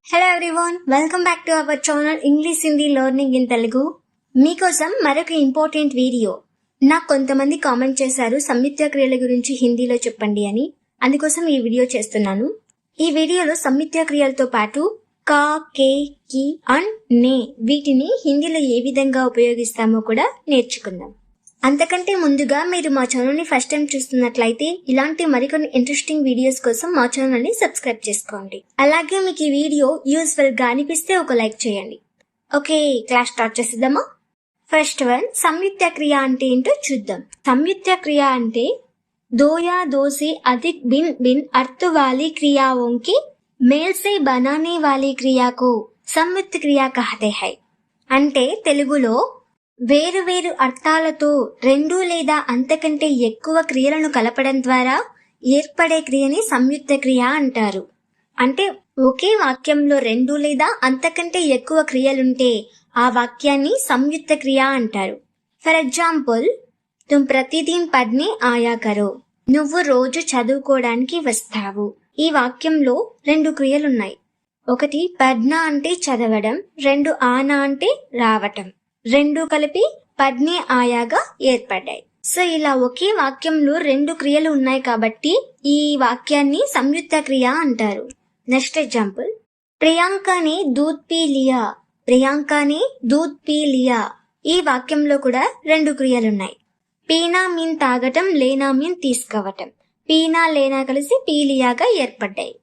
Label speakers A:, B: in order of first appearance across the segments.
A: Hello everyone, welcome back to our channel English Hindi learning in Telugu. మీకోసం మరొక important video. నాకు కొంతమంది కామెంట్ చేశారు సంయుక్త క్రియల గురించి హిందీలో చెప్పండి అని. అందుకోసం ఈ వీడియో చేస్తున్నాను. ఈ వీడియోలో సంయుక్త క్రియలతో పాటు కా, కే, కి అండ్ నే వీటిని హిందీలో ఏ విధంగా ఉపయోగిస్తామో కూడా నేర్చుకుందాం. అంతకంటే ముందుగా మీరు మా ఛానల్ ని ఫస్ట్ టైం చూస్తున్నట్లయితే ఇలాంటి మరికొన్ని ఇంట్రెస్టింగ్ వీడియోస్ కోసం మా ఛానల్ ని సబ్స్క్రైబ్ చేసుకోండి. అలాగే మీకు ఈ వీడియో యూస్ఫుల్ గా అనిపిస్తే ఒక లైక్ చేయండి. ఓకే, క్లాస్ స్టార్ట్ చేసేద్దామా? ఫస్ట్ వన్, సంయుక్త క్రియ అంటే ఏంటో చూద్దాం. సంయుక్త క్రియ అంటే दो या दो से अधिक भिन्न भिन्न अर्थ वाली क्रियाओं के मेल से बनाने वाली क्रिया को संयुक्त क्रिया कहते हैं. అంటే తెలుగులో వేరు వేరు అర్థాలతో రెండు లేదా అంతకంటే ఎక్కువ క్రియలను కలపడం ద్వారా ఏర్పడే క్రియని సంయుక్త క్రియ అంటారు. అంటే ఒకే వాక్యంలో రెండు లేదా అంతకంటే ఎక్కువ క్రియలుంటే ఆ వాక్యాన్ని సంయుక్త క్రియ అంటారు. ఫర్ ఎగ్జాంపుల్, తుమ్ ప్రతిదిన్ పడ్నే ఆయా కరో, నువ్వు రోజు చదువుకోవడానికి వస్తావు. ఈ వాక్యంలో రెండు క్రియలున్నాయి. ఒకటి పడ్నా అంటే చదవడం, రెండు ఆనా అంటే రావటం. రెండు కలిపి పడ్నే ఆయాగా ఏర్పడ్డాయి. సో ఇలా ఒకే వాక్యంలో రెండు క్రియలు ఉన్నాయి కాబట్టి ఈ వాక్యాన్ని సంయుక్త క్రియ అంటారు. నెక్స్ట్ ఎగ్జాంపుల్, ప్రియాంకని దూద్ పీ లియా, ప్రియాంకని దూద్ పీ లియా. ఈ వాక్యంలో కూడా రెండు క్రియలున్నాయి. పీనా మీన్ తాగటం, లేనా మీన్ తీసుకోవటం. పీనా లేనా కలిసి పీలియాగా ఏర్పడ్డాయి.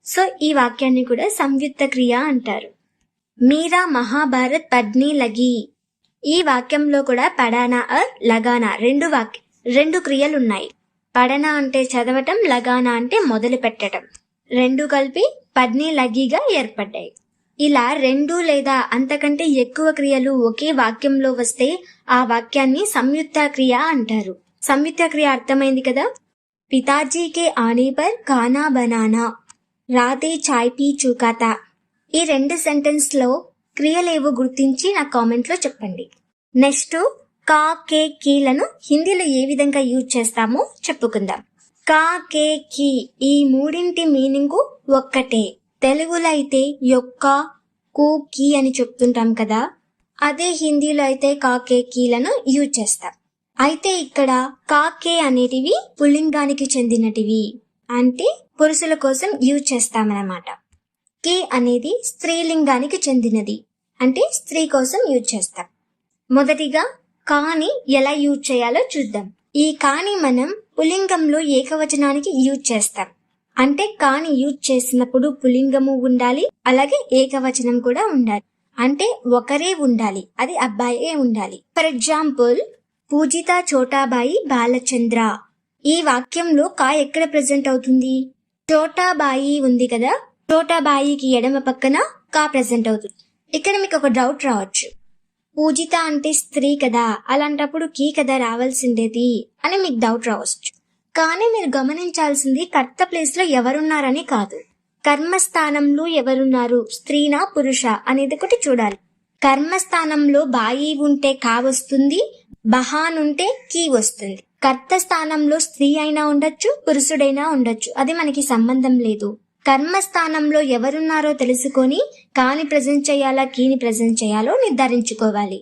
A: సో ఈ వాక్యాన్ని కూడా సంయుక్త క్రియ అంటారు. మీరా మహాభారత్ పడ్నీ లగి. ఈ వాక్యంలో కూడా పడానా ఆర్ లగానా రెండు క్రియలున్నాయి. పడనా అంటే చదవటం, లగానా అంటే మొదలు పెట్టడం. రెండు కలిపి పడ్నీ లగిగా ఏర్పడ్డాయి. ఇలా రెండు లేదా అంతకంటే ఎక్కువ క్రియలు ఒకే వాక్యంలో వస్తే ఆ వాక్యాన్ని సంయుక్త క్రియ అంటారు. సంయుక్త క్రియ అర్థమైంది కదా? పితాజీకే ఆనే పర్ ఖానా బనానా, రాతే చాయ్ పీ చూకాతా. ఈ రెండు సెంటెన్స్ లో క్రియలేవో గుర్తించి నా కామెంట్ లో చెప్పండి. నెక్స్ట్, కా, కే, కీలను హిందీలో ఏ విధంగా యూజ్ చేస్తామో చెప్పుకుందాం. కా, కే, కీ ఈ మూడింటి మీనింగ్ ఒక్కటే. తెలుగులో అయితే యొక్క, కు, కీ అని చెప్తుంటాం కదా, అదే హిందీలో అయితే కా, కే, కీలను యూజ్ చేస్తాం. అయితే ఇక్కడ కా, కే అనేటివి పుల్లింగానికి చెందినటివి, అంటే పురుషుల కోసం యూజ్ చేస్తామన్నమాట. కీ అనేది స్త్రీలింగానికి చెందినది, అంటే స్త్రీ కోసం యూజ్ చేస్తాం. మొదటిగా కాని ఎలా యూజ్ చేయాలో చూద్దాం. ఈ కాని మనం పుల్లింగంలో ఏకవచనానికి యూజ్ చేస్తాం. అంటే కాని యూజ్ చేసినప్పుడు పుల్లింగము ఉండాలి, అలాగే ఏకవచనం కూడా ఉండాలి. అంటే ఒకరే ఉండాలి, అది అబ్బాయే ఉండాలి. ఫర్ ఎగ్జాంపుల్, పూజిత చోటాబాయి బాలచంద్ర. ఈ వాక్యంలో కా ఎక్కడ ప్రెజెంట్ అవుతుంది? చోటాబాయి ఉంది కదా, చోటాబాయికి ఎడమ పక్కన కా ప్రెజెంట్ అవుతుంది. ఇక్కడ మీకు ఒక డౌట్ రావచ్చు, పూజిత అంటే స్త్రీ కదా, అలాంటప్పుడు కీ కదా రావాల్సిండేది అని మీకు డౌట్ రావచ్చు. కానీ మీరు గమనించాల్సింది కర్త ప్లేస్ లో ఎవరున్నారని కాదు, కర్మస్థానంలో ఎవరున్నారు, స్త్రీనా పురుష అనేది ఒకటి చూడాలి. కర్మస్థానంలో బాయి ఉంటే కా వస్తుంది, బహాన్ ఉంటే కీ వస్తుంది. కర్త స్థానంలో స్త్రీ అయినా ఉండొచ్చు, పురుషుడైనా ఉండొచ్చు, అది మనకి సంబంధం లేదు. కర్మస్థానంలో ఎవరున్నారో తెలుసుకొని కాని ప్రెజెంట్ చేయాలా, కీని ప్రెజెంట్ చేయాలో నిర్ధారించుకోవాలి.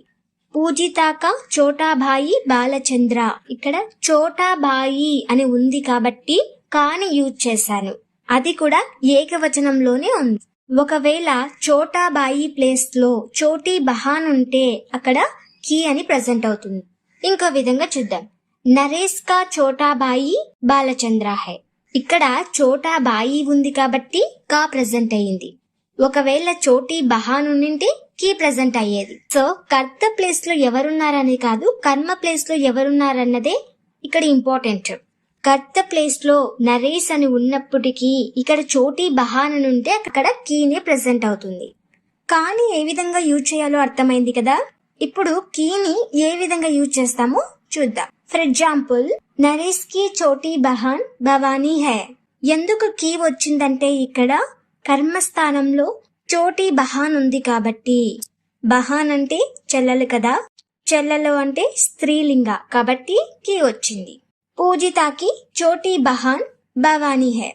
A: పూజితాక చోటాబాయి బాలచంద్ర. ఇక్కడ చోటాబాయి అని ఉంది కాబట్టి కాని యూజ్ చేశాను, అది కూడా ఏకవచనంలోనే ఉంది. ఒకవేళ చోటాబాయి ప్లేస్ లో చోటీ బహాన్ ఉంటే అక్కడ కీ అని ప్రెజెంట్ అవుతుంది. ఇంకో విధంగా చూద్దాం, నరేష్ కా చోటాబాయి బాలచంద్ర హై. ఇక్కడ చోటాబాయి ఉంది కాబట్టి కా ప్రెజెంట్ అయ్యింది. ఒకవేళ చోటీ బహాన్ ఉండింటే కీ ప్రెజెంట్ అయ్యేది. సో కర్త ప్లేస్ లో ఎవరున్నారని కాదు, కర్మ ప్లేస్ లో ఎవరున్నారన్నదే ఇక్కడ ఇంపార్టెంట్. కర్త ప్లేస్ లో నరేష్ అని ఉన్నప్పటికీ ఇక్కడ చోటీ బహాన్ అని ఉంటే అక్కడ కీనే ప్రెజెంట్ అవుతుంది. కానీ ఏ విధంగా యూజ్ చేయాలో అర్థమైంది కదా. ఇప్పుడు కీని ఏ విధంగా యూజ్ చేస్తామో చూద్దాం. ఫర్ ఎగ్జాంపుల్, నరేష్ కి చోటీ బహాన్ భవానీ హై. ఎందుకు కీ వచ్చిందంటే ఇక్కడ కర్మస్థానంలో చోటీ బహాన్ ఉంది కాబట్టి. బహాన్ అంటే చెల్లెలు కదా, చెల్లెలు అంటే స్త్రీలింగ కాబట్టి కీ వచ్చింది. పూజితాకి చోటీ బహాన్ భవానీ హై.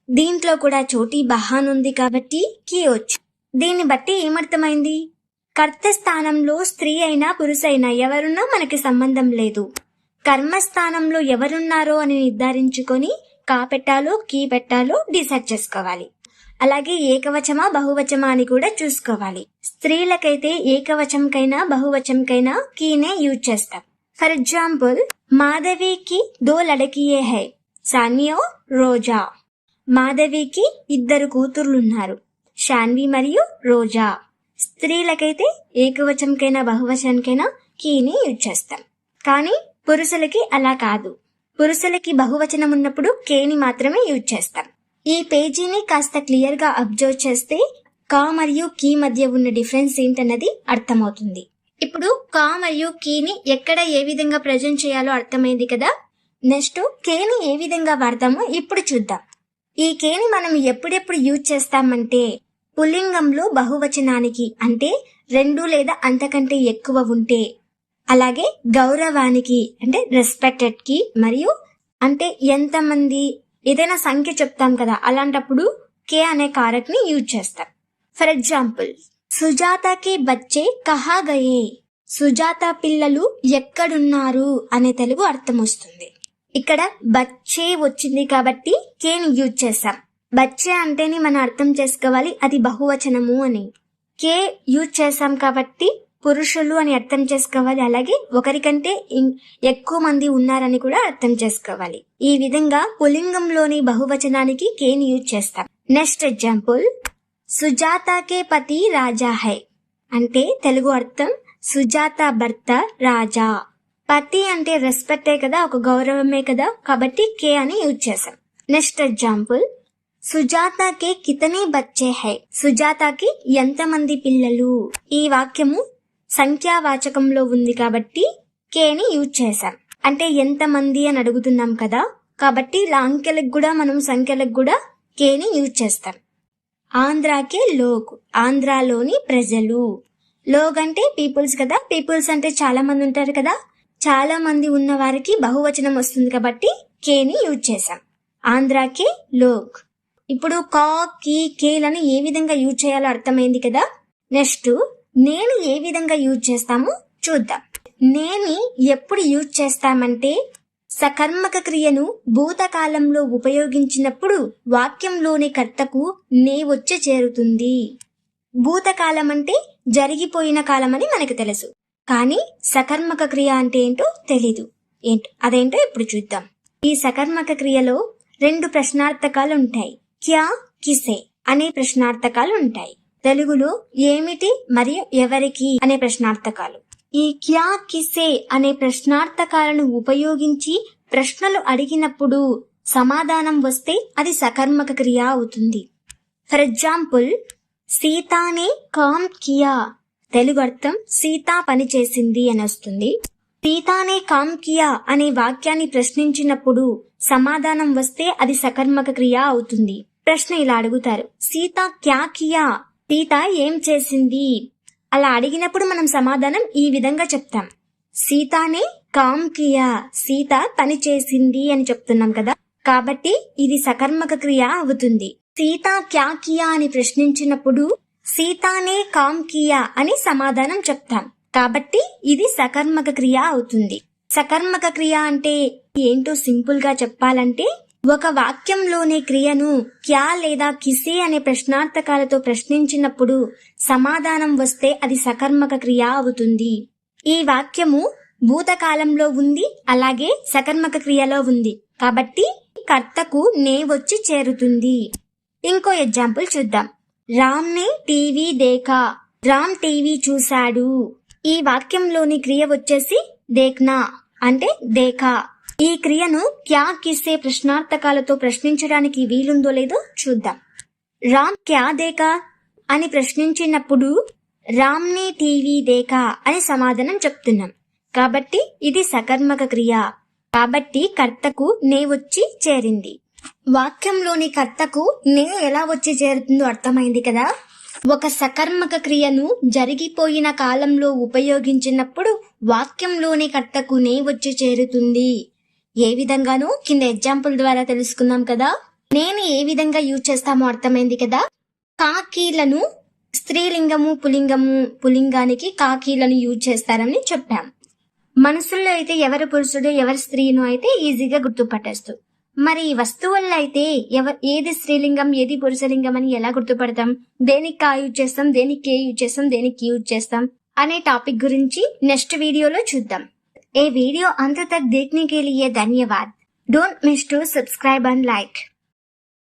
A: దీంట్లో కూడా చోటీ బహాన్ ఉంది కాబట్టి కీ వచ్చు. దీన్ని బట్టి ఏమర్థమైంది? కర్త స్థానంలో స్త్రీ అయినా పురుషైనా ఎవరున్నా మనకి సంబంధం లేదు. కర్మస్థానంలో ఎవరున్నారో అని నిర్ధారించుకొని కా పెట్టాలో కీ పెట్టాలో డిసైడ్ చేసుకోవాలి. అలాగే ఏకవచమా బహువచమా అని కూడా చూసుకోవాలి. స్త్రీలకైతే ఏకవచంకైనా బహువచంకైనా కీనే యూజ్ చేస్తాం. ఫర్ ఎగ్జాంపుల్, మాధవికి 2 లడకియే హై, సాన్వి और రోజా. మాధవికి 2 కూతుర్లున్నారు, శాన్వి మరియు రోజా. స్త్రీలకైతే ఏకవచంకైనా బహువచంకైనా కీని యూజ్ చేస్తాం. కానీ పురుషులకి అలా కాదు. పురుషులకి బహువచనం ఉన్నప్పుడు కేని మాత్రమే యూజ్ చేస్తాం. ఈ పేజీని కాస్త క్లియర్ గా అబ్జర్వ్ చేస్తే కా మరియు కీ మధ్య ఉన్న డిఫరెన్స్ ఏంటన్నది అర్థమవుతుంది. ఇప్పుడు కా మరియు కీని ఎక్కడ ఏ విధంగా ప్రజెంట్ చేయాలో అర్థమైంది కదా. నెక్స్ట్ కేని ఏ విధంగా వాడతామో ఇప్పుడు చూద్దాం. ఈ కేని మనం ఎప్పుడెప్పుడు యూజ్ చేస్తామంటే పుల్లింగంలో బహువచనానికి, అంటే 2 లేదా అంతకంటే ఎక్కువ ఉంటే, అలాగే గౌరవానికి అంటే రెస్పెక్టెడ్ కి, మరియు అంటే ఎంతమంది ఏదైనా సంఖ్య చెప్తాం కదా, అలాంటప్పుడు కే అనే కారక్ ని యూజ్ చేస్తాం. ఫర్ ఎగ్జాంపుల్, సుజాతకి బచ్చే కహా గయే, సుజాత పిల్లలు ఎక్కడున్నారు అనే తెలుగు అర్థం వస్తుంది. ఇక్కడ బచ్చే వచ్చింది కాబట్టి కేని యూజ్ చేస్తాం. బచ్చే అంటేనే మనం అర్థం చేసుకోవాలి అది బహువచనము అని. కే యూజ్ చేసాం కాబట్టి పురుషులు అని అర్థం చేసుకోవాలి. అలాగే ఒకరికంటే ఎక్కువ మంది ఉన్నారని కూడా అర్థం చేసుకోవాలి. ఈ విధంగా పుల్లింగంలోని బహువచనానికి కేని యూజ్ చేస్తాం. నెక్స్ట్ ఎగ్జాంపుల్, సుజాతకే పతి రాజా హై, అంటే తెలుగు అర్థం సుజాత భర్త రాజా. పతి అంటే రెస్పెక్టే కదా, ఒక గౌరవమే కదా, కాబట్టి కే అని యూజ్ చేసాం. నెక్స్ట్ ఎగ్జాంపుల్, సుజాతకే కితనే బచ్చే హై, సుజాతకి ఎంతమంది పిల్లలు. ఈ వాక్యము సంఖ్యావాచకంలో ఉంది కాబట్టి కేని యూజ్ చేశాం. అంటే ఎంతమంది అని అడుగుతున్నాం కదా, కాబట్టి ఇలా అంకెలకు కూడా మనం సంఖ్యలకు కూడా కేని యూజ్ చేస్తాం. ఆంధ్రాకే లోగ్, ఆంధ్రాలోని ప్రజలు. లోగ్ అంటే పీపుల్స్ కదా, పీపుల్స్ అంటే చాలా మంది ఉంటారు కదా, చాలా మంది ఉన్న వారికి బహువచనం వస్తుంది కాబట్టి కేని యూజ్ చేశాం. ఆంధ్రాకే లోగ్. ఇప్పుడు కా కీ కేలని ఏ విధంగా యూజ్ చేయాలో అర్థమైంది కదా. నెక్స్ట్ నేను ఏ విధంగా యూజ్ చేస్తామో చూద్దాం. నేను ఎప్పుడు యూజ్ చేస్తామంటే సకర్మక క్రియను భూతకాలంలో ఉపయోగించినప్పుడు వాక్యంలోని కర్తకు నే వచ్చి చేరుతుంది. భూతకాలం అంటే జరిగిపోయిన కాలం అని మనకు తెలుసు, కానీ సకర్మక క్రియ అంటే ఏంటో తెలీదు. అదేంటో ఇప్పుడు చూద్దాం. ఈ సకర్మక క్రియలో 2 ప్రశ్నార్థకాలు ఉంటాయి. క్యా కిసే అనే ప్రశ్నార్థకాలు ఉంటాయి. తెలుగులో ఏమిటి మరియు ఎవరికి అనే ప్రశ్నార్థకాలు. ఈ క్యా కిసే అనే ప్రశ్నార్థకాలను ఉపయోగించి ప్రశ్నలు అడిగినప్పుడు సమాధానం వస్తే అది సకర్మక క్రియ అవుతుంది. ఫర్ ఎగ్జాంపుల్, సీతానే కామ్ కియా, తెలుగు అర్థం సీత పని చేసింది అని వస్తుంది. సీతానే కామ్ కియా అనే వాక్యాన్ని ప్రశ్నించినప్పుడు సమాధానం వస్తే అది సకర్మక క్రియ అవుతుంది. ప్రశ్న ఇలా అడుగుతారు, సీత క్యా కియా, సీత ఏం చేసింది. అలా అడిగినప్పుడు మనం సమాధానం ఈ విధంగా చెప్తాం, సీతానే కామ్ కియా, సీత పని చేసింది అని చెప్తున్నాం కదా, కాబట్టి ఇది సకర్మక క్రియ అవుతుంది. సీత క్యా కియా అని ప్రశ్నించినప్పుడు సీతానే కామ్ కియా అని సమాధానం చెప్తాం, కాబట్టి ఇది సకర్మక క్రియ అవుతుంది. సకర్మక క్రియ అంటే ఏంటో సింపుల్ గా చెప్పాలంటే, ఒక వాక్యంలోని క్రియను క్యా లేదా కిసే అనే ప్రశ్నార్థకాలతో ప్రశ్నించినప్పుడు సమాధానం వస్తే అది సకర్మక క్రియ అవుతుంది. ఈ వాక్యము భూతకాలంలో ఉంది, అలాగే సకర్మక క్రియలో ఉంది, కాబట్టి కర్తకు నే వచ్చి చేరుతుంది. ఇంకో ఎగ్జాంపుల్ చూద్దాం. రామ్ నే టీవీ దేఖా, రామ్ టీవీ చూశాడు. ఈ వాక్యంలోని క్రియ వచ్చేసి దేఖ్నా అంటే దేఖా. ఈ క్రియను క్యా కిసే ప్రశ్నార్థకాలతో ప్రశ్నించడానికి వీలుందో లేదో చూద్దాం. రామ్ క్యా దేఖా అని ప్రశ్నించినప్పుడు రామ్ నే టీవీ దేఖా అని సమాధానం చెప్తున్నాం, కాబట్టి ఇది సకర్మక క్రియ, కాబట్టి కర్తకు నే వచ్చి చేరింది. వాక్యంలోని కర్తకు నే ఎలా వచ్చి చేరుతుందో అర్థమైంది కదా. ఒక సకర్మక క్రియను జరిగిపోయిన కాలంలో ఉపయోగించినప్పుడు వాక్యంలోని కర్తకు నే వచ్చి చేరుతుంది. ఏ విధంగానూ కింద ఎగ్జాంపుల్ ద్వారా తెలుసుకుందాం కదా. నేను ఏ విధంగా యూజ్ చేస్తామో అర్థమైంది కదా. కాకీలను స్త్రీలింగము పులింగానికి కాకీలను యూజ్ చేస్తారని చెప్పాం. మనసుల్లో అయితే ఎవరు పురుషుడు ఎవరు స్త్రీను అయితే ఈజీగా గుర్తుపట్టేస్తూ, మరి వస్తువుల్లో అయితే ఏది స్త్రీలింగం ఏది పురుషలింగం అని ఎలా గుర్తుపడతాం, దేనికి కా యూజ్ చేస్తాం, దేనికి కే యూజ్ చేస్తాం, దేనికి యూజ్ చేస్తాం అనే టాపిక్ గురించి నెక్స్ట్ వీడియోలో చూద్దాం. ఏ वीडियो अंत तक देखने के लिए धन्यवाद. Don't miss to subscribe and like.